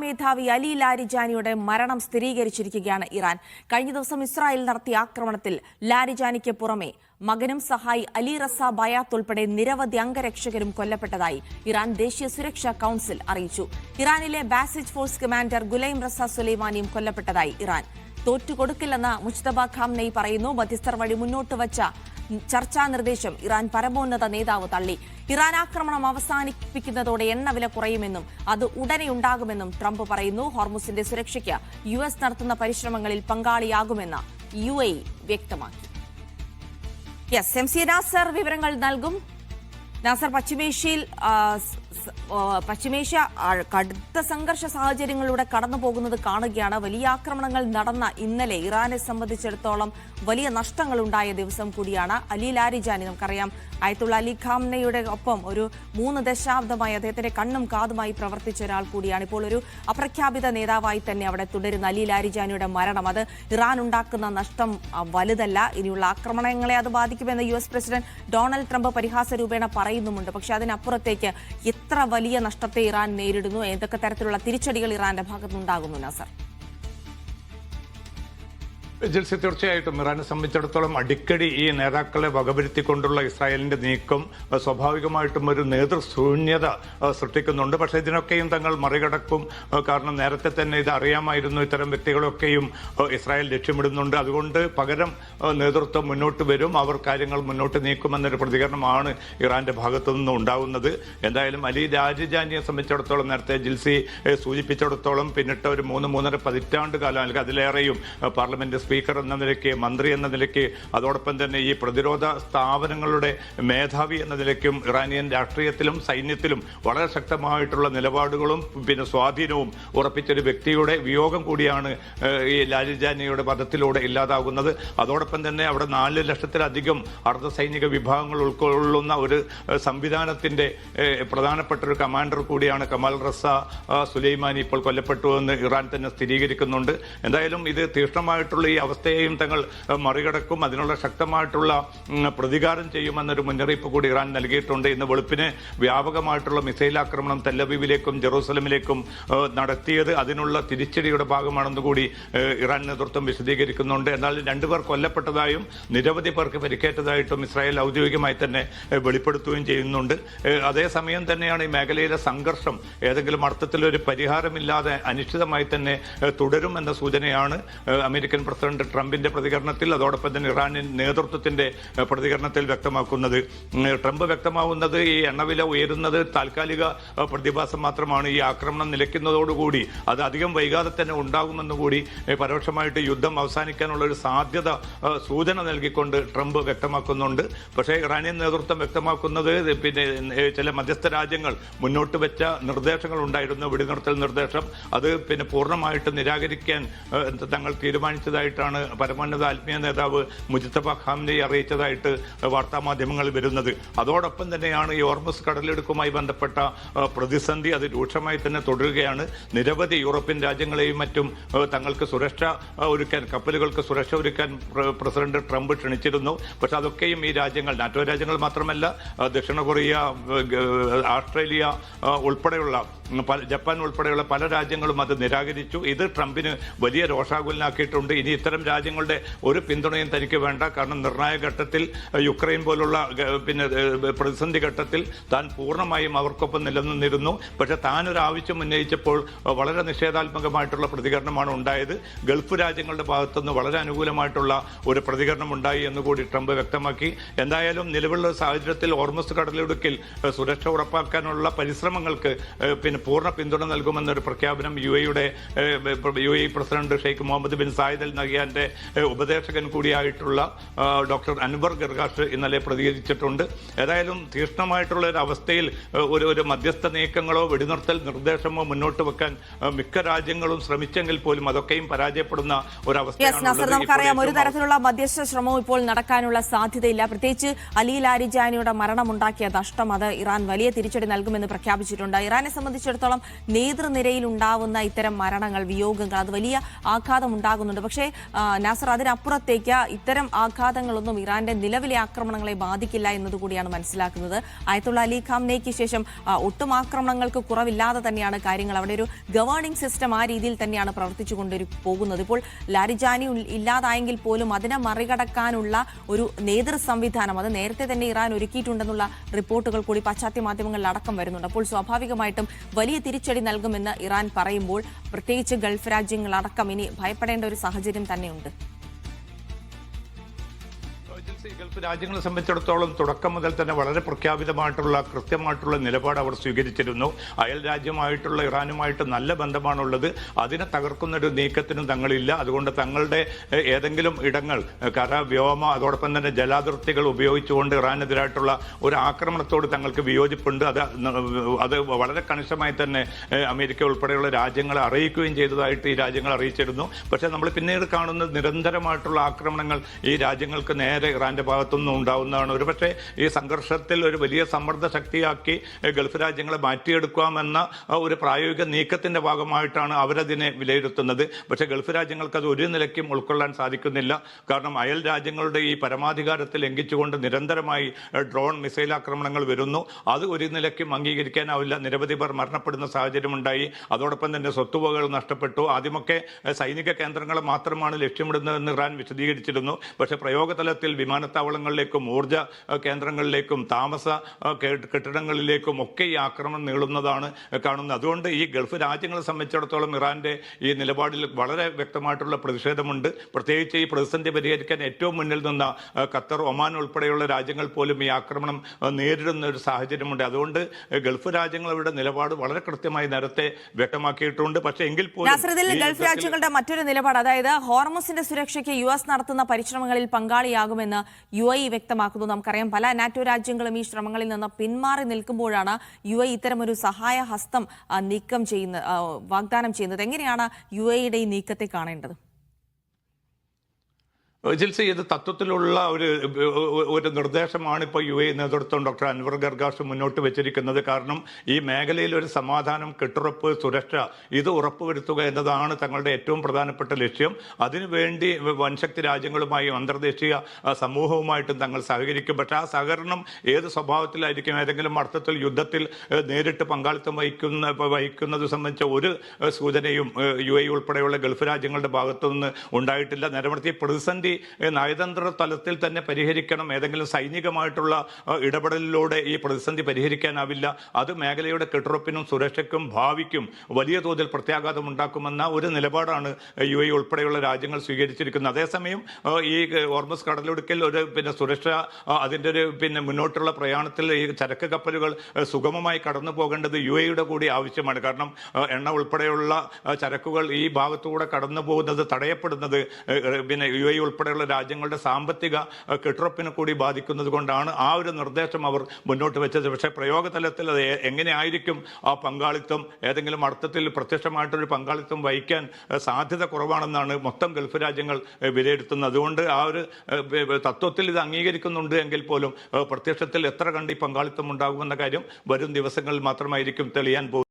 മേധാവി അലി ലാരിജാനിയുടെ മരണം സ്ഥിരീകരിച്ചിരിക്കുകയാണ് ഇറാൻ. കഴിഞ്ഞ ദിവസം ഇസ്രായേൽ നടത്തിയ ആക്രമണത്തിൽ ലാരിജാനിക്ക് പുറമെ മകനും സഹായി അലി റസ ബയാത്ത് ഉൾപ്പെടെ നിരവധി അംഗരക്ഷകരും കൊല്ലപ്പെട്ടതായി ഇറാൻ ദേശീയ സുരക്ഷാ കൌൺസിൽ അറിയിച്ചു. ഇറാനിലെ ബാസിജ് ഫോഴ്സ് കമാൻഡർ ഗുലൈം റസ സുലൈമാനിയും കൊല്ലപ്പെട്ടതായി ഇറാൻ. തോറ്റുകൊടുക്കില്ലെന്ന് മുജ്തബ ഖാംനെയി പറയുന്നു. മധ്യസ്ഥർ വഴി മുന്നോട്ട് വച്ച ചർച്ചാ നിർദ്ദേശം ഇറാൻ പരമോന്നത നേതാവ് തള്ളി. ഇറാൻ ആക്രമണം അവസാനിപ്പിക്കുന്നതോടെ എണ്ണവില കുറയുമെന്നും അത് ഉടനെ ഉണ്ടാകുമെന്നും ട്രംപ് പറയുന്നു. ഹോർമുസിന്റെ സുരക്ഷയ്ക്ക് US നടത്തുന്ന പരിശ്രമങ്ങളിൽ പങ്കാളിയാകുമെന്ന് UAE വ്യക്തമാക്കി. MC നാസർ വിവരങ്ങൾ നൽകും. നാസർ, പശ്ചിമേഷ്യ കടുത്ത സംഘർഷ സാഹചര്യങ്ങളിലൂടെ കടന്നു പോകുന്നത് കാണുകയാണ്. വലിയ ആക്രമണങ്ങൾ നടന്ന ഇന്നലെ ഇറാനെ സംബന്ധിച്ചിടത്തോളം വലിയ നഷ്ടങ്ങൾ ഉണ്ടായ ദിവസം കൂടിയാണ്. അലി ലാരിജാനി, നമുക്കറിയാം, അയത്തുള്ള അലി ഖാംനെയുടെ ഒപ്പം ഒരു 3 ദശാബ്ദമായി അദ്ദേഹത്തിന്റെ കണ്ണും കാതുമായി പ്രവർത്തിച്ച ഒരാൾ കൂടിയാണ്. ഇപ്പോൾ ഒരു അപ്രഖ്യാപിത നേതാവായി തന്നെ അവിടെ തുടരുന്ന അലി ലാരിജാനിയുടെ മരണം, അത് ഇറാൻ ഉണ്ടാക്കുന്ന നഷ്ടം വലുതല്ല. ഇനിയുള്ള ആക്രമണങ്ങളെ അത് ബാധിക്കുമെന്ന് US പ്രസിഡന്റ് ഡൊണാൾഡ് ട്രംപ് പരിഹാസ രൂപേണ പറയുന്നുമുണ്ട്. പക്ഷേ അതിനപ്പുറത്തേക്ക് എത്ര വലിയ നഷ്ടത്തെ ഇറാൻ നേരിടുന്നു, ഏതൊക്കെ തരത്തിലുള്ള തിരിച്ചടികൾ ഇറാന്റെ ഭാഗത്തുനിന്നുണ്ടാകുന്നു നാസർ? ജിൽസി, തീർച്ചയായിട്ടും ഇറാനെ സംബന്ധിച്ചിടത്തോളം അടിക്കടി ഈ നേതാക്കളെ വകവരുത്തിക്കൊണ്ടുള്ള ഇസ്രായേലിന്റെ നീക്കം സ്വാഭാവികമായിട്ടും ഒരു നേതൃശൂന്യത സൃഷ്ടിക്കുന്നുണ്ട്. പക്ഷേ ഇതിനൊക്കെയും തങ്ങൾ മറികടക്കും. കാരണം നേരത്തെ തന്നെ ഇത് അറിയാമായിരുന്നു. ഇത്തരം വ്യക്തികളൊക്കെയും ഇസ്രായേൽ ലക്ഷ്യമിടുന്നുണ്ട്. അതുകൊണ്ട് പകരം നേതൃത്വം മുന്നോട്ട് വരും, അവർ കാര്യങ്ങൾ മുന്നോട്ട് നീക്കുമെന്നൊരു പ്രതികരണമാണ് ഇറാന്റെ ഭാഗത്തു നിന്ന് ഉണ്ടാകുന്നത്. എന്തായാലും അലി ലാരിജാനിയെ സംബന്ധിച്ചിടത്തോളം നേരത്തെ ജിൽസി സൂചിപ്പിച്ചിടത്തോളം പിന്നിട്ട ഒരു 3-3.5 പതിറ്റാണ്ട് കാലം അല്ലെങ്കിൽ അതിലേറെയും പാർലമെന്റ് സ്പീക്കർ എന്ന നിലയ്ക്ക്, മന്ത്രി എന്ന നിലയ്ക്ക്, അതോടൊപ്പം തന്നെ ഈ പ്രതിരോധ സ്ഥാപനങ്ങളുടെ മേധാവി എന്ന നിലയ്ക്കും ഇറാനിയൻ രാഷ്ട്രീയത്തിലും സൈന്യത്തിലും വളരെ ശക്തമായിട്ടുള്ള നിലപാടുകളും പിന്നെ സ്വാധീനവും ഉറപ്പിച്ചൊരു വ്യക്തിയുടെ വിയോഗം കൂടിയാണ് ഈ ലാരിജാനിയുടെ വധത്തിലൂടെ ഇല്ലാതാകുന്നത്. അതോടൊപ്പം തന്നെ അവിടെ 4 ലക്ഷത്തിലധികം അർദ്ധസൈനിക വിഭാഗങ്ങൾ ഉൾക്കൊള്ളുന്ന ഒരു സംവിധാനത്തിന്റെ പ്രധാനപ്പെട്ട ഒരു കമാൻഡർ കൂടിയാണ് കമാൽ റസ സുലൈമാനി ഇപ്പോൾ കൊല്ലപ്പെട്ടു എന്ന് ഇറാൻ തന്നെ സ്ഥിരീകരിക്കുന്നുണ്ട്. എന്തായാലും ഇത് തീക്ഷ്ണമായിട്ടുള്ള ഈ അവസ്ഥയെയും തങ്ങൾ മറികടക്കും, അതിനുള്ള ശക്തമായിട്ടുള്ള പ്രതികാരം ചെയ്യുമെന്നൊരു മുന്നറിയിപ്പ് കൂടി ഇറാൻ നൽകിയിട്ടുണ്ട്. ഇന്ന് വെളുപ്പിന് വ്യാപകമായിട്ടുള്ള മിസൈൽ ആക്രമണം തെല്ലവീവിലേക്കും ജെറൂസലമിലേക്കും നടത്തിയത് അതിനുള്ള തിരിച്ചടിയുടെ ഭാഗമാണെന്ന് കൂടി ഇറാൻ നേതൃത്വം വിശദീകരിക്കുന്നുണ്ട്. എന്നാൽ 2 പേർ കൊല്ലപ്പെട്ടതായും നിരവധി പേർക്ക് പരിക്കേറ്റതായിട്ടും ഇസ്രായേൽ ഔദ്യോഗികമായി തന്നെ വെളിപ്പെടുത്തുകയും ചെയ്യുന്നുണ്ട്. അതേസമയം തന്നെയാണ് ഈ മേഖലയിലെ സംഘർഷം ഏതെങ്കിലും അർത്ഥത്തിലൊരു പരിഹാരമില്ലാതെ അനിശ്ചിതമായി തന്നെ തുടരുമെന്ന സൂചനയാണ് അമേരിക്കൻ പ്രസിഡന്റ് ട്രംപിന്റെ പ്രതികരണത്തിൽ, അതോടൊപ്പം തന്നെ ഇറാനിയൻ നേതൃത്വത്തിന്റെ പ്രതികരണത്തിൽ വ്യക്തമാക്കുന്നത്. ട്രംപ് വ്യക്തമാവുന്നത് ഈ എണ്ണവില ഉയരുന്നത് താൽക്കാലിക പ്രതിഭാസം മാത്രമാണ്. ഈ ആക്രമണം നിലയ്ക്കുന്നതോടുകൂടി അത് അധികം വൈകാതെ തന്നെ ഉണ്ടാകുമെന്നുകൂടി പരോക്ഷമായിട്ട് യുദ്ധം അവസാനിക്കാനുള്ള ഒരു സാധ്യത സൂചന നൽകിക്കൊണ്ട് ട്രംപ് വ്യക്തമാക്കുന്നുണ്ട്. പക്ഷേ ഇറാനിയൻ നേതൃത്വം വ്യക്തമാക്കുന്നത് പിന്നെ ചില മധ്യസ്ഥ രാജ്യങ്ങൾ മുന്നോട്ട് വെച്ച നിർദ്ദേശങ്ങൾ ഉണ്ടായിരുന്നു, വെടിനിർത്തൽ നിർദ്ദേശം, അത് പിന്നെ പൂർണ്ണമായിട്ട് നിരാകരിക്കാൻ തങ്ങൾ തീരുമാനിച്ചതായിട്ടാണ് പരമോന്നത ആത്മീയ നേതാവ് മുജ്തബ ഖാംനെയി അറിയിച്ചതായിട്ട് വാർത്താമാധ്യമങ്ങളിൽ വരുന്നത്. അതോടൊപ്പം തന്നെയാണ് ഈ ഹോർമുസ് കടലിടുക്കുമായി ബന്ധപ്പെട്ട പ്രതിസന്ധി അത് രൂക്ഷമായി തന്നെ തുടരുകയാണ്. നിരവധി യൂറോപ്യൻ രാജ്യങ്ങളെയും മറ്റും തങ്ങൾക്ക് സുരക്ഷ ഒരുക്കാൻ, കപ്പലുകൾക്ക് സുരക്ഷ ഒരുക്കാൻ പ്രസിഡന്റ് ട്രംപ് ക്ഷണിച്ചിരുന്നു. പക്ഷെ അതൊക്കെയും ഈ രാജ്യങ്ങൾ, നാറ്റോ രാജ്യങ്ങൾ മാത്രമല്ല, ദക്ഷിണ കൊറിയ, ഓസ്ട്രേലിയ ഉൾപ്പെടെയുള്ള, ജപ്പാൻ ഉൾപ്പെടെയുള്ള പല രാജ്യങ്ങളും അത് നിരാകരിച്ചു. ഇത് ട്രംപിന് വലിയ രോഷാകുലനാക്കിയിട്ടുണ്ട്. ഇനി ഇത്തരം രാജ്യങ്ങളുടെ ഒരു പിന്തുണയും തനിക്ക് വേണ്ട. കാരണം നിർണായക ഘട്ടത്തിൽ, യുക്രൈൻ പോലുള്ള പിന്നെ പ്രതിസന്ധി ഘട്ടത്തിൽ താൻ പൂർണ്ണമായും അവർക്കൊപ്പം നിലനിന്നിരുന്നു. പക്ഷെ താൻ ഒരു ആവശ്യം ഉന്നയിച്ചപ്പോൾ വളരെ നിഷേധാത്മകമായിട്ടുള്ള പ്രതികരണമാണ് ഉണ്ടായത്. ഗൾഫ് രാജ്യങ്ങളുടെ ഭാഗത്തുനിന്ന് വളരെ അനുകൂലമായിട്ടുള്ള ഒരു പ്രതികരണം ഉണ്ടായി എന്നുകൂടി ട്രംപ് വ്യക്തമാക്കി. എന്തായാലും നിലവിലുള്ള സാഹചര്യത്തിൽ ഹോർമുസ് കടലിടുക്കിൽ സുരക്ഷ ഉറപ്പാക്കാനുള്ള പരിശ്രമങ്ങൾക്ക് പിന്നെ പൂർണ്ണ പിന്തുണ നൽകുമെന്നൊരു പ്രഖ്യാപനം UAE president Sheikh Mohammed bin Zayed Al നഹിയാന്റെ ഉപദേശകൻ കൂടിയായിട്ടുള്ള ഡോക്ടർ അൻവർ ഗർഗാഷ് ഇന്നലെ പ്രതികരിച്ചിട്ടുണ്ട്. ഏതായാലും തീക്ഷ്ണമായിട്ടുള്ള ഒരു അവസ്ഥയിൽ ഒരു മധ്യസ്ഥ നീക്കങ്ങളോ വെടിനിർത്തൽ നിർദ്ദേശമോ മുന്നോട്ട് വെക്കാൻ മിക്ക രാജ്യങ്ങളും ശ്രമിച്ചെങ്കിൽ പോലും അതൊക്കെയും പരാജയപ്പെടുന്ന ഒരവസ്ഥയാണ്. നമുക്കറിയാം, ഒരു തരത്തിലുള്ള മധ്യസ്ഥ ശ്രമവും ഇപ്പോൾ നടക്കാനുള്ള സാധ്യതയില്ല. പ്രത്യേകിച്ച് അലി ലാരിജാനിയുടെ മരണമുണ്ടാക്കിയ നഷ്ടം, അത് ഇറാൻ വലിയ തിരിച്ചടി നൽകുമെന്ന് പ്രഖ്യാപിച്ചിട്ടുണ്ട്. ഇറാനെ സംബന്ധിച്ച് സംബന്ധിച്ചിടത്തോളം നേതൃനിരയിൽ ഉണ്ടാവുന്ന ഇത്തരം മരണങ്ങൾ, വിയോഗങ്ങൾ, അത് വലിയ ആഘാതം ഉണ്ടാകുന്നുണ്ട്. പക്ഷേ നാസർ, അതിനപ്പുറത്തേക്ക് ഇത്തരം ആഘാതങ്ങളൊന്നും ഇറാന്റെ നിലവിലെ ആക്രമണങ്ങളെ ബാധിക്കില്ല എന്നതുകൂടിയാണ് മനസ്സിലാക്കുന്നത്. അയത്തുള്ള അലി ഖാംനേയ്ക്ക് ശേഷം ഒട്ടും ആക്രമണങ്ങൾക്ക് കുറവില്ലാതെ തന്നെയാണ് കാര്യങ്ങൾ. അവിടെ ഒരു ഗവേണിംഗ് സിസ്റ്റം ആ രീതിയിൽ തന്നെയാണ് പ്രവർത്തിച്ചുകൊണ്ട് പോകുന്നത്. ഇപ്പോൾ ലാരിജാനി ഇല്ലാതായെങ്കിൽ പോലും അതിനെ മറികടക്കാനുള്ള ഒരു നേതൃ സംവിധാനം അത് നേരത്തെ തന്നെ ഇറാൻ ഒരുക്കിയിട്ടുണ്ടെന്നുള്ള റിപ്പോർട്ടുകൾ കൂടി പാശ്ചാത്യ മാധ്യമങ്ങളിൽ അടക്കം വരുന്നുണ്ട്. അപ്പോൾ സ്വാഭാവികമായിട്ടും വലിയ തിരിച്ചടി നൽകുമെന്ന് ഇറാൻ പറയുമ്പോൾ പ്രത്യേകിച്ച് ഗൾഫ് രാജ്യങ്ങളടക്കം ഇനി ഭയപ്പെടേണ്ട ഒരു സാഹചര്യം തന്നെയുണ്ട്. ഗൾഫ് രാജ്യങ്ങളെ സംബന്ധിച്ചിടത്തോളം തുടക്കം മുതൽ തന്നെ വളരെ പ്രഖ്യാപിതമായിട്ടുള്ള കൃത്യമായിട്ടുള്ള നിലപാട് അവർ സ്വീകരിച്ചിരുന്നു. അയൽ രാജ്യമായിട്ടുള്ള ഇറാനുമായിട്ട് നല്ല ബന്ധമാണുള്ളത്. അതിനെ തകർക്കുന്ന ഒരു നീക്കത്തിനും തങ്ങളില്ല. അതുകൊണ്ട് തങ്ങളുടെ ഏതെങ്കിലും ഇടങ്ങൾ കര, വ്യോമ, അതോടൊപ്പം തന്നെ ജലാതിർത്തികൾ ഉപയോഗിച്ചുകൊണ്ട് ഇറാനെതിരായിട്ടുള്ള ഒരു ആക്രമണത്തോട് തങ്ങൾക്ക് വിയോജിപ്പുണ്ട്. അത് വളരെ കണിശമായി തന്നെ അമേരിക്ക ഉൾപ്പെടെയുള്ള രാജ്യങ്ങളെ അറിയിക്കുകയും ചെയ്തതായിട്ട് ഈ രാജ്യങ്ങൾ അറിയിച്ചിരുന്നു. പക്ഷേ നമ്മൾ പിന്നീട് കാണുന്നത് നിരന്തരമായിട്ടുള്ള ആക്രമണങ്ങൾ ഈ രാജ്യങ്ങൾക്ക് നേരെ ഇറാന്റെ ഭാഗത്തുനിന്നും ഉണ്ടാവുന്നതാണ്. ഒരുപക്ഷെ ഈ സംഘർഷത്തിൽ ഒരു വലിയ സമ്മർദ്ദ ശക്തിയാക്കി ഗൾഫ് രാജ്യങ്ങളെ മാറ്റിയെടുക്കാമെന്ന ഒരു പ്രായോഗിക നീക്കത്തിന്റെ ഭാഗമായിട്ടാണ് അവരതിനെ വിലയിരുത്തുന്നത്. പക്ഷേ ഗൾഫ് രാജ്യങ്ങൾക്ക് അത് ഒരു നിലയ്ക്കും ഉൾക്കൊള്ളാൻ സാധിക്കുന്നില്ല. കാരണം അയൽ രാജ്യങ്ങളുടെ ഈ പരമാധികാരത്തിൽ ലംഘിച്ചുകൊണ്ട് നിരന്തരമായി ഡ്രോൺ, മിസൈൽ ആക്രമണങ്ങൾ വരുന്നു. അത് ഒരു നിലയ്ക്കും അംഗീകരിക്കാനാവില്ല. നിരവധി പേർ മരണപ്പെടുന്ന സാഹചര്യമുണ്ടായി. അതോടൊപ്പം തന്നെ സ്വത്തുവകകൾ നഷ്ടപ്പെട്ടു. ആദ്യമൊക്കെ സൈനിക കേന്ദ്രങ്ങളെ മാത്രമാണ് ലക്ഷ്യമിടുന്നതെന്ന് ഇറാൻ വിശദീകരിച്ചിരുന്നു. പക്ഷേ പ്രയോഗതലത്തിൽ വിമാനത്താവളങ്ങളിലേക്കും ഊർജ്ജ കേന്ദ്രങ്ങളിലേക്കും താമസ കെട്ടിടങ്ങളിലേക്കും ഒക്കെ ഈ ആക്രമണം നീളുന്നതാണ് കാണുന്നത്. അതുകൊണ്ട് ഈ ഗൾഫ് രാജ്യങ്ങളെ സംബന്ധിച്ചിടത്തോളം ഇറാന്റെ ഈ നിലപാടിൽ വളരെ വ്യക്തമായിട്ടുള്ള പ്രതിഷേധമുണ്ട്. പ്രത്യേകിച്ച് ഈ പ്രതിസന്ധി പരിഹരിക്കാൻ ഏറ്റവും മുന്നിൽ നിന്ന ഖത്തർ, ഒമാൻ ഉൾപ്പെടെയുള്ള രാജ്യങ്ങൾ പോലും ഈ ആക്രമണം നേരിടുന്ന ഒരു സാഹചര്യമുണ്ട്. അതുകൊണ്ട് ഗൾഫ് രാജ്യങ്ങളുടെ നിലപാട് വളരെ കൃത്യമായി നേരത്തെ വ്യക്തമാക്കിയിട്ടുണ്ട്. പക്ഷേ എങ്കിൽ പോലും ഗൾഫ് രാജ്യങ്ങളുടെ മറ്റൊരു നിലപാട്, അതായത് ഹോർമുസിന്റെ സുരക്ഷയ്ക്ക് US നടത്തുന്ന പരിശ്രമങ്ങളിൽ പങ്കാളിയാകുമെന്ന് UAE വ്യക്തമാക്കുന്നു. നമുക്കറിയാം പല നാറ്റോ രാജ്യങ്ങളും ഈ ശ്രമങ്ങളിൽ നിന്ന് പിന്മാറി നിൽക്കുമ്പോഴാണ് UAE ഇത്തരമൊരു സഹായ ഹസ്തം വാഗ്ദാനം ചെയ്യുന്നത്. എങ്ങനെയാണ് UAEയുടെ ഈ നീക്കത്തെ കാണേണ്ടത്? ജിൽസി, ഇത് തത്വത്തിലുള്ള ഒരു നിർദ്ദേശമാണ് ഇപ്പോൾ UAE നേതൃത്വം ഡോക്ടർ അൻവർ ഗർഗാഷ് മുന്നോട്ട് വെച്ചിരിക്കുന്നത്. കാരണം ഈ മേഖലയിൽ ഒരു സമാധാനം, കെട്ടുറപ്പ്, സുരക്ഷ ഇത് ഉറപ്പുവരുത്തുക എന്നതാണ് തങ്ങളുടെ ഏറ്റവും പ്രധാനപ്പെട്ട ലക്ഷ്യം. അതിനുവേണ്ടി വൻശക്തി രാജ്യങ്ങളുമായും അന്തർദേശീയ സമൂഹവുമായിട്ടും തങ്ങൾ സഹകരിക്കും. പക്ഷേ ആ സഹകരണം ഏത് സ്വഭാവത്തിലായിരിക്കും? ഏതെങ്കിലും അർത്ഥത്തിൽ യുദ്ധത്തിൽ നേരിട്ട് പങ്കാളിത്തം വഹിക്കുന്നത് സംബന്ധിച്ച ഒരു സൂചനയും UAE ഉൾപ്പെടെയുള്ള ഗൾഫ് രാജ്യങ്ങളുടെ ഭാഗത്തുനിന്ന് ഉണ്ടായിട്ടില്ല. നേരമറിച്ച് പ്രതിസന്ധി നയതന്ത്ര തലത്തിൽ തന്നെ പരിഹരിക്കണം. ഏതെങ്കിലും സൈനികമായിട്ടുള്ള ഇടപെടലിലൂടെ ഈ പ്രതിസന്ധി പരിഹരിക്കാനാവില്ല. അത് മേഖലയുടെ കെട്ടുറപ്പിനും സുരക്ഷയ്ക്കും ഭാവിക്കും വലിയ തോതിൽ പ്രത്യാഘാതം ഉണ്ടാക്കുമെന്ന ഒരു നിലപാടാണ് UAE ഉൾപ്പെടെയുള്ള രാജ്യങ്ങൾ സ്വീകരിച്ചിരിക്കുന്നത്. അതേസമയം ഈ ഹോർമുസ് കടലിടുക്കിൽ ഒരു സുരക്ഷ, അതിൻ്റെ മുന്നോട്ടുള്ള പ്രയാണത്തിൽ ഈ ചരക്ക് കപ്പലുകൾ സുഗമമായി കടന്നു പോകേണ്ടത് UAEയുടെ കൂടി ആവശ്യമാണ്. കാരണം എണ്ണ ഉൾപ്പെടെയുള്ള ചരക്കുകൾ ഈ ഭാഗത്തൂടെ കടന്നു പോകുന്നത് തടയപ്പെടുന്നത് UAE ഉൾപ്പെടെയുള്ള രാജ്യങ്ങളുടെ സാമ്പത്തിക കെട്ടുറപ്പിനെ കൂടി ബാധിക്കുന്നത് കൊണ്ടാണ് ആ ഒരു നിർദ്ദേശം അവർ മുന്നോട്ട് വെച്ചത്. പക്ഷേ പ്രയോഗതലത്തിൽ അത് എങ്ങനെയായിരിക്കും ആ പങ്കാളിത്തം? ഏതെങ്കിലും അർത്ഥത്തിൽ പ്രത്യക്ഷമായിട്ടൊരു പങ്കാളിത്തം വഹിക്കാൻ സാധ്യത കുറവാണെന്നാണ് മൊത്തം ഗൾഫ് രാജ്യങ്ങൾ വിലയിരുത്തുന്നത്. അതുകൊണ്ട് ആ ഒരു തത്വത്തിൽ ഇത് അംഗീകരിക്കുന്നുണ്ട് എങ്കിൽ പോലും പ്രത്യക്ഷത്തിൽ എത്ര കണ്ട് ഈ പങ്കാളിത്തം ഉണ്ടാകുമെന്ന കാര്യം വരും ദിവസങ്ങളിൽ മാത്രമായിരിക്കും തെളിയാൻ പോകുന്നത്.